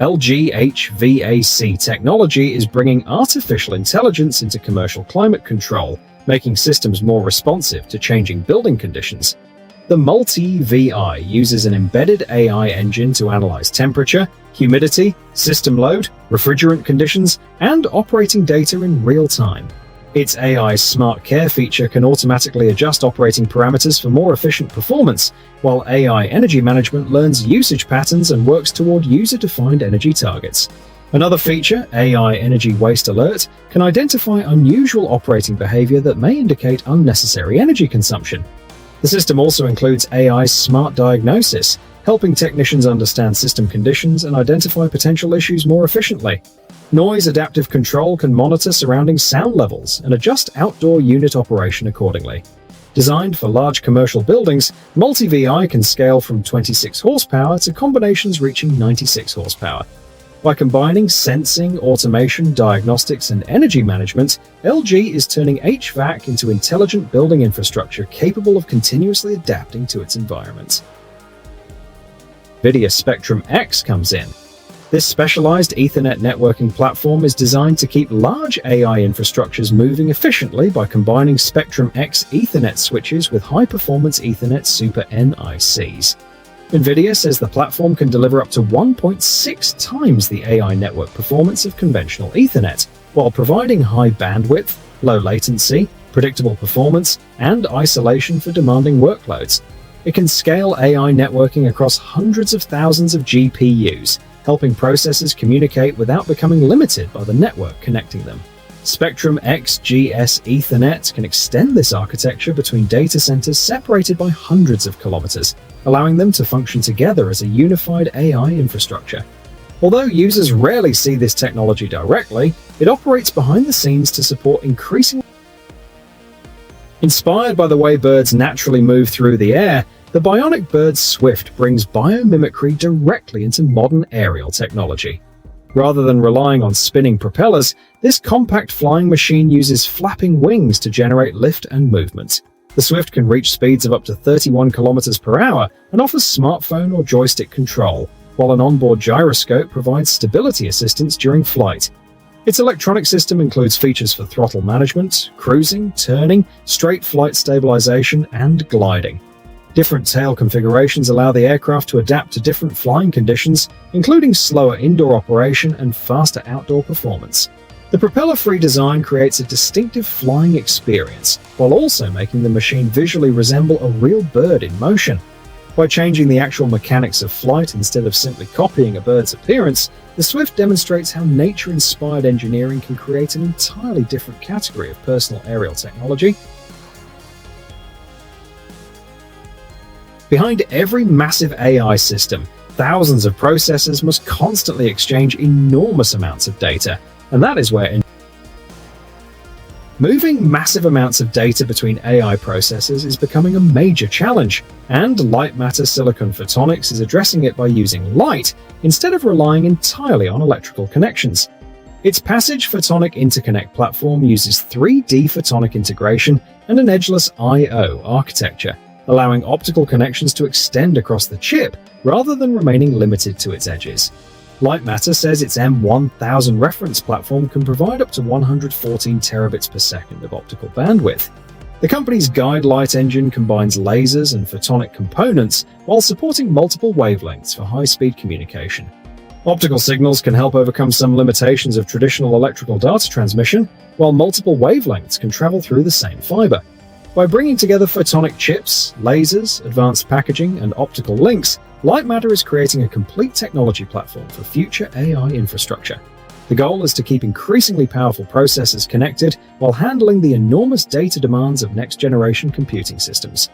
LG HVAC technology is bringing artificial intelligence into commercial climate control, making systems more responsive to changing building conditions. The Multi-VI uses an embedded AI engine to analyze temperature, humidity, system load, refrigerant conditions, and operating data in real time. Its AI Smart Care feature can automatically adjust operating parameters for more efficient performance, while AI Energy Management learns usage patterns and works toward user-defined energy targets. Another feature, AI Energy Waste Alert, can identify unusual operating behavior that may indicate unnecessary energy consumption. The system also includes AI Smart Diagnosis, helping technicians understand system conditions and identify potential issues more efficiently. Noise Adaptive Control can monitor surrounding sound levels and adjust outdoor unit operation accordingly. Designed for large commercial buildings, Multi-VI can scale from 26 horsepower to combinations reaching 96 horsepower. By combining sensing, automation, diagnostics, and energy management, LG is turning HVAC into intelligent building infrastructure capable of continuously adapting to its environment. NVIDIA Spectrum-X comes in. This specialized Ethernet networking platform is designed to keep large AI infrastructures moving efficiently by combining Spectrum-X Ethernet switches with high-performance Ethernet Super NICs. NVIDIA says the platform can deliver up to 1.6 times the AI network performance of conventional Ethernet, while providing high bandwidth, low latency, predictable performance, and isolation for demanding workloads. It can scale AI networking across hundreds of thousands of GPUs, helping processors communicate without becoming limited by the network connecting them. Spectrum-X GS Ethernet can extend this architecture between data centers separated by hundreds of kilometers, allowing them to function together as a unified AI infrastructure. Although users rarely see this technology directly, it operates behind the scenes to support increasing. Inspired by the way birds naturally move through the air, the Bionic Bird Swift brings biomimicry directly into modern aerial technology. Rather than relying on spinning propellers, this compact flying machine uses flapping wings to generate lift and movement. The Swift can reach speeds of up to 31 km per hour and offers smartphone or joystick control, while an onboard gyroscope provides stability assistance during flight. Its electronic system includes features for throttle management, cruising, turning, straight flight stabilization, and gliding. Different tail configurations allow the aircraft to adapt to different flying conditions, including slower indoor operation and faster outdoor performance. The propeller-free design creates a distinctive flying experience, while also making the machine visually resemble a real bird in motion. By changing the actual mechanics of flight instead of simply copying a bird's appearance, the Swift demonstrates how nature-inspired engineering can create an entirely different category of personal aerial technology. Behind every massive AI system, thousands of processors must constantly exchange enormous amounts of data, and that is where moving massive amounts of data between AI processors is becoming a major challenge, and Lightmatter silicon photonics is addressing it by using light instead of relying entirely on electrical connections. Its Passage Photonic Interconnect platform uses 3D photonic integration and an edgeless I/O architecture, allowing optical connections to extend across the chip rather than remaining limited to its edges. Lightmatter says its M1000 reference platform can provide up to 114 terabits per second of optical bandwidth. The company's guide light engine combines lasers and photonic components while supporting multiple wavelengths for high-speed communication. Optical signals can help overcome some limitations of traditional electrical data transmission, while multiple wavelengths can travel through the same fiber. By bringing together photonic chips, lasers, advanced packaging, and optical links, Lightmatter is creating a complete technology platform for future AI infrastructure. The goal is to keep increasingly powerful processors connected while handling the enormous data demands of next-generation computing systems.